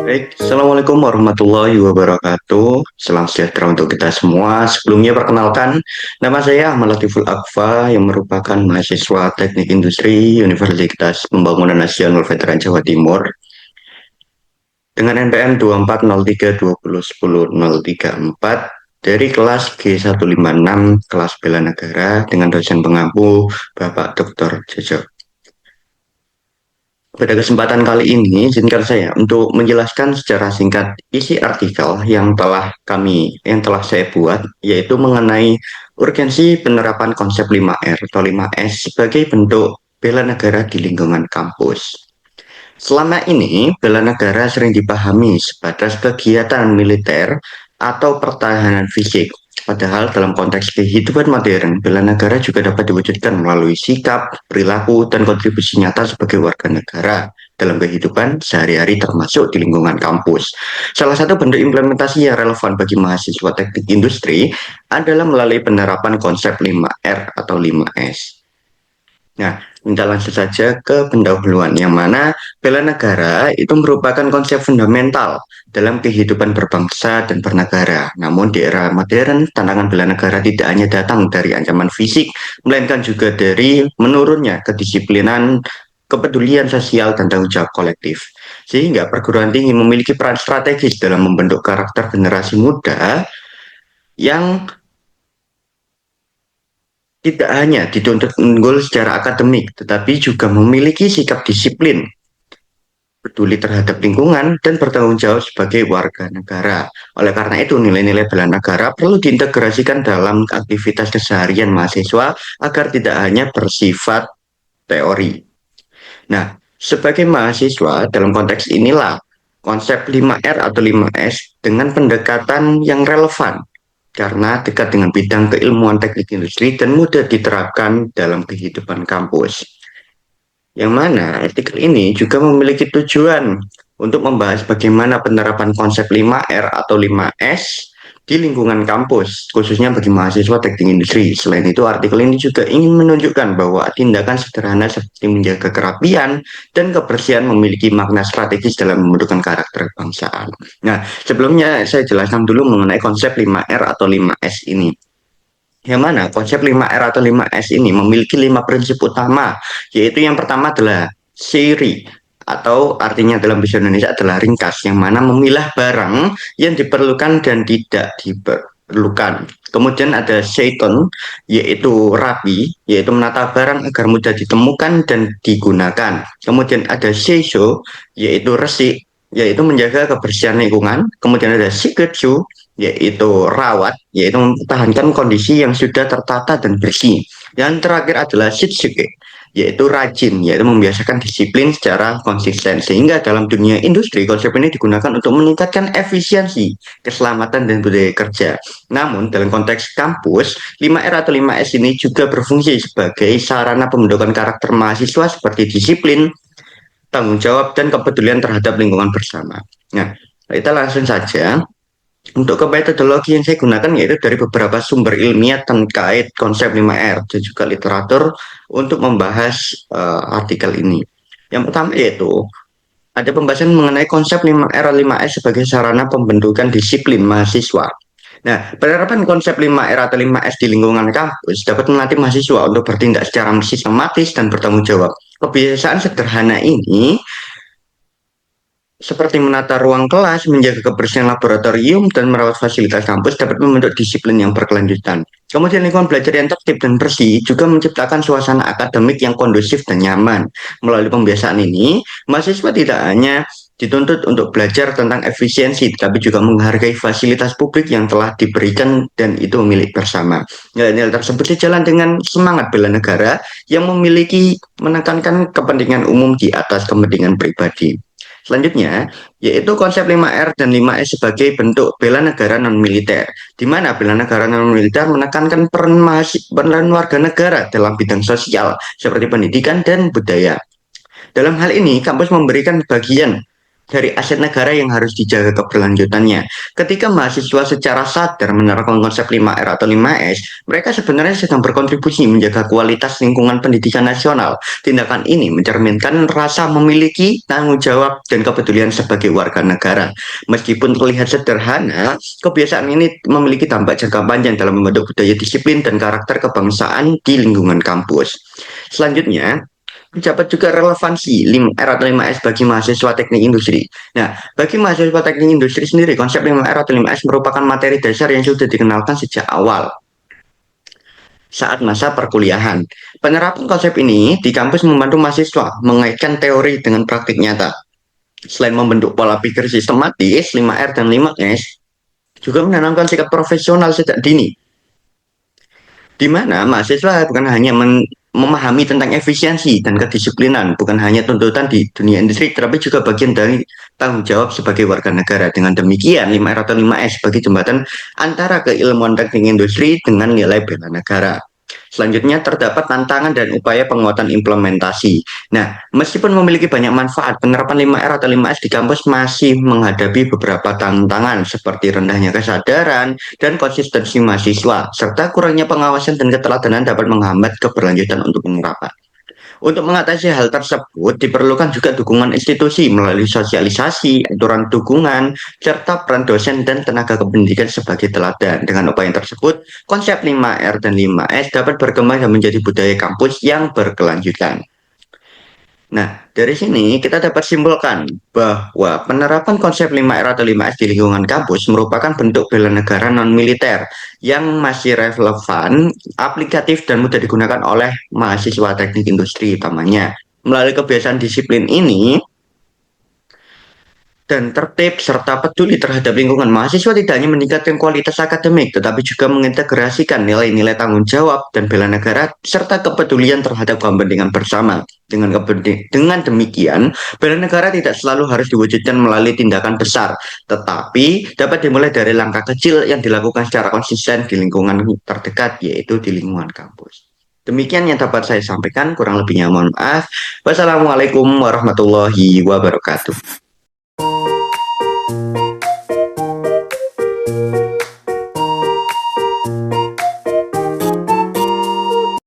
Baik, Assalamualaikum warahmatullahi wabarakatuh. Salam sejahtera untuk kita semua. Sebelumnya perkenalkan, nama saya Ahmad Latiful Akfa yang merupakan mahasiswa Teknik Industri Universitas Pembangunan Nasional Veteran Jawa Timur dengan NPM 2403201034 dari kelas G156 kelas Bela Negara dengan dosen pengampu Bapak Dr. Jojo. Pada kesempatan kali ini, izinkan saya untuk menjelaskan secara singkat isi artikel yang telah saya buat, yaitu mengenai urgensi penerapan konsep 5R atau 5S sebagai bentuk bela negara di lingkungan kampus. Selama ini, bela negara sering dipahami sebatas kegiatan militer atau pertahanan fisik. Padahal dalam konteks kehidupan modern, bela negara juga dapat diwujudkan melalui sikap, perilaku, dan kontribusi nyata sebagai warga negara dalam kehidupan sehari-hari termasuk di lingkungan kampus. Salah satu bentuk implementasi yang relevan bagi mahasiswa teknik industri adalah melalui penerapan konsep 5R atau 5S. Nah, kita langsung saja ke pendahuluan, yang mana bela negara itu merupakan konsep fundamental dalam kehidupan berbangsa dan bernegara. Namun di era modern, tantangan bela negara tidak hanya datang dari ancaman fisik, melainkan juga dari menurunnya kedisiplinan, kepedulian sosial, dan tanggung jawab kolektif. Sehingga perguruan tinggi memiliki peran strategis dalam membentuk karakter generasi muda yang tidak hanya dituntut unggul secara akademik, tetapi juga memiliki sikap disiplin, peduli terhadap lingkungan, dan bertanggung jawab sebagai warga negara. Oleh karena itu, nilai-nilai bela negara perlu diintegrasikan dalam aktivitas keseharian mahasiswa agar tidak hanya bersifat teori. Nah, sebagai mahasiswa, dalam konteks inilah konsep 5R atau 5S dengan pendekatan yang relevan karena dekat dengan bidang keilmuan teknik industri dan mudah diterapkan dalam kehidupan kampus. Yang mana artikel ini juga memiliki tujuan untuk membahas bagaimana penerapan konsep 5R atau 5S di lingkungan kampus, khususnya bagi mahasiswa teknik industri. Selain itu, artikel ini juga ingin menunjukkan bahwa tindakan sederhana seperti menjaga kerapian dan kebersihan memiliki makna strategis dalam membentukkan karakter kebangsaan. Nah, sebelumnya saya jelaskan dulu mengenai konsep 5R atau 5S ini. Yang mana konsep 5R atau 5S ini memiliki 5 prinsip utama, yaitu yang pertama adalah SEIRI, atau artinya dalam bahasa Indonesia adalah ringkas, yang mana memilah barang yang diperlukan dan tidak diperlukan. Kemudian ada Seiton, yaitu rapi, yaitu menata barang agar mudah ditemukan dan digunakan. Kemudian ada Seisho, yaitu resik, yaitu menjaga kebersihan lingkungan. Kemudian ada Shiketsu, yaitu rawat, yaitu mempertahankan kondisi yang sudah tertata dan bersih. Yang terakhir adalah Shitsuke, yaitu rajin, yaitu membiasakan disiplin secara konsisten. Sehingga dalam dunia industri, konsep ini digunakan untuk meningkatkan efisiensi, keselamatan, dan budaya kerja. Namun, dalam konteks kampus, 5R atau 5S ini juga berfungsi sebagai sarana pembentukan karakter mahasiswa seperti disiplin, tanggung jawab, dan kepedulian terhadap lingkungan bersama. Nah, kita langsung saja. Untuk ke metodologi yang saya gunakan yaitu dari beberapa sumber ilmiah terkait konsep 5R dan juga literatur untuk membahas artikel ini. Yang pertama yaitu ada pembahasan mengenai konsep 5R 5S sebagai sarana pembentukan disiplin mahasiswa. Nah, penerapan konsep 5R atau 5S di lingkungan kampus dapat melatih mahasiswa untuk bertindak secara sistematis dan bertanggung jawab. Kebiasaan sederhana ini seperti menata ruang kelas, menjaga kebersihan laboratorium, dan merawat fasilitas kampus dapat membentuk disiplin yang berkelanjutan. Kemudian lingkungan belajar yang tertib dan bersih juga menciptakan suasana akademik yang kondusif dan nyaman. Melalui pembiasaan ini, mahasiswa tidak hanya dituntut untuk belajar tentang efisiensi, tapi juga menghargai fasilitas publik yang telah diberikan dan itu milik bersama. Nilai-nilai tersebut sejalan dengan semangat bela negara yang memiliki menekankan kepentingan umum di atas kepentingan pribadi. Selanjutnya, yaitu konsep 5R dan 5S sebagai bentuk bela negara non-militer, di mana bela negara non-militer menekankan peran warga negara dalam bidang sosial, seperti pendidikan dan budaya. Dalam hal ini, kampus memberikan bagian dari aset negara yang harus dijaga keberlanjutannya. Ketika mahasiswa secara sadar menerapkan konsep 5R atau 5S, mereka sebenarnya sedang berkontribusi menjaga kualitas lingkungan pendidikan nasional. Tindakan ini mencerminkan rasa memiliki tanggung jawab dan kepedulian sebagai warga negara. Meskipun terlihat sederhana, kebiasaan ini memiliki dampak jangka panjang dalam membentuk budaya disiplin dan karakter kebangsaan di lingkungan kampus. Selanjutnya, mencapai juga relevansi 5R atau 5S bagi mahasiswa teknik industri. Nah, bagi mahasiswa teknik industri sendiri, konsep 5R atau 5S merupakan materi dasar yang sudah dikenalkan sejak awal saat masa perkuliahan. Penerapan konsep ini di kampus membantu mahasiswa mengaitkan teori dengan praktik nyata. Selain membentuk pola pikir sistematis, 5R dan 5S juga menanamkan sikap profesional sejak dini, di mana mahasiswa bukan hanya memahami tentang efisiensi dan kedisiplinan, bukan hanya tuntutan di dunia industri, tapi juga bagian dari tanggung jawab sebagai warga negara. Dengan demikian, 5R atau 5S sebagai jembatan antara keilmuan teknik industri dengan nilai bela negara. Selanjutnya terdapat tantangan dan upaya penguatan implementasi. Nah, meskipun memiliki banyak manfaat, penerapan 5R atau 5S di kampus masih menghadapi beberapa tantangan seperti rendahnya kesadaran dan konsistensi mahasiswa, serta kurangnya pengawasan dan keteladanan dapat menghambat keberlanjutan untuk penerapan. Untuk mengatasi hal tersebut, diperlukan juga dukungan institusi melalui sosialisasi, aturan dukungan, serta peran dosen dan tenaga kependidikan sebagai teladan. Dengan upaya tersebut, konsep 5R dan 5S dapat berkembang dan menjadi budaya kampus yang berkelanjutan. Nah, dari sini kita dapat simpulkan bahwa penerapan konsep 5R atau 5S di lingkungan kampus merupakan bentuk bela negara non-militer yang masih relevan, aplikatif, dan mudah digunakan oleh mahasiswa teknik industri utamanya. Melalui kebiasaan disiplin ini, dan tertib serta peduli terhadap lingkungan, mahasiswa tidak hanya meningkatkan kualitas akademik, tetapi juga mengintegrasikan nilai-nilai tanggung jawab dan bela negara serta kepedulian terhadap kepentingan bersama. Dengan demikian, bela negara tidak selalu harus diwujudkan melalui tindakan besar, tetapi dapat dimulai dari langkah kecil yang dilakukan secara konsisten di lingkungan terdekat, yaitu di lingkungan kampus. Demikian yang dapat saya sampaikan, kurang lebihnya mohon maaf. Wassalamualaikum warahmatullahi wabarakatuh.